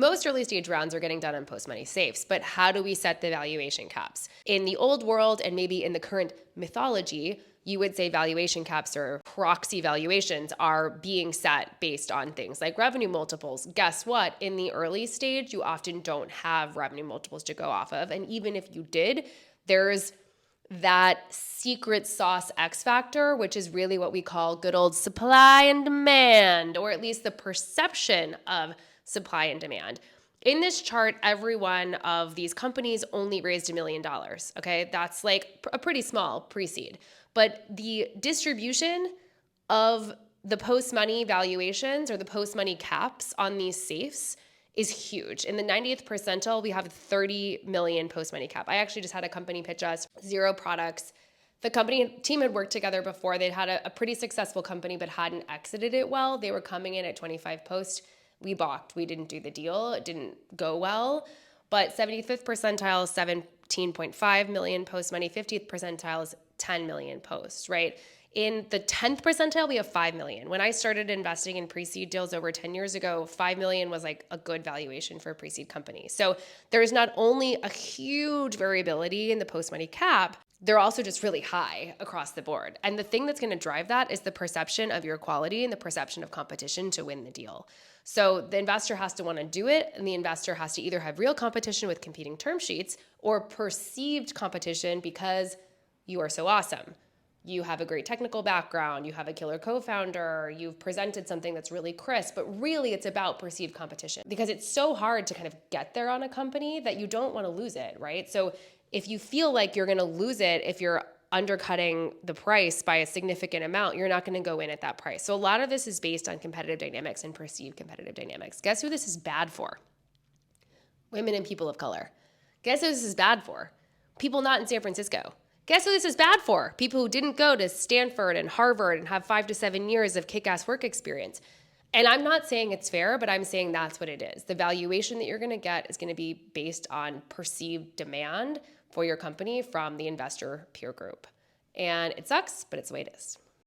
Most early stage rounds are getting done on post-money safes, but how do we set the valuation caps? In the old world, and maybe in the current mythology, you would say valuation caps or proxy valuations are being set based on things like revenue multiples. Guess what? In the early stage, you often don't have revenue multiples to go off of. And even if you did, there's that secret sauce X factor, which is really what we call good old supply and demand, or at least the perception of supply and demand. In this chart, every one of these companies only raised $1 million. Okay, that's like a pretty small pre-seed. But the distribution of the post-money valuations or the post-money caps on these safes is huge. In the 90th percentile, we have 30 million post-money cap. I actually just had a company pitch us 0 products. The company team had worked together before. They'd had a pretty successful company, but hadn't exited it well. They were coming in at 25 post. We balked. We didn't do the deal. It didn't go well. But 75th percentile is 17.5 million post-money. 50th percentile is 10 million post, right? In the 10th percentile, we have 5 million. When I started investing in pre-seed deals over 10 years ago, 5 million was like a good valuation for a pre-seed company. So there's not only a huge variability in the post-money cap, they're also just really high across the board. And the thing that's going to drive that is the perception of your quality and the perception of competition to win the deal. So the investor has to want to do it, and the investor has to either have real competition with competing term sheets or perceived competition because you are so awesome. You have a great technical background, you have a killer co-founder, you've presented something that's really crisp, but really it's about perceived competition because it's so hard to kind of get there on a company that you don't want to lose it, right? So if you feel like you're going to lose it, if you're undercutting the price by a significant amount, you're not going to go in at that price. So a lot of this is based on competitive dynamics and perceived competitive dynamics. Guess who this is bad for? Women and people of color. Guess who this is bad for? People not in San Francisco. Guess who this is bad for? People who didn't go to Stanford and Harvard and have 5 to 7 years of kick-ass work experience. And I'm not saying it's fair, but I'm saying that's what it is. The valuation that you're going to get is going to be based on perceived demand for your company from the investor peer group. And it sucks, but it's the way it is.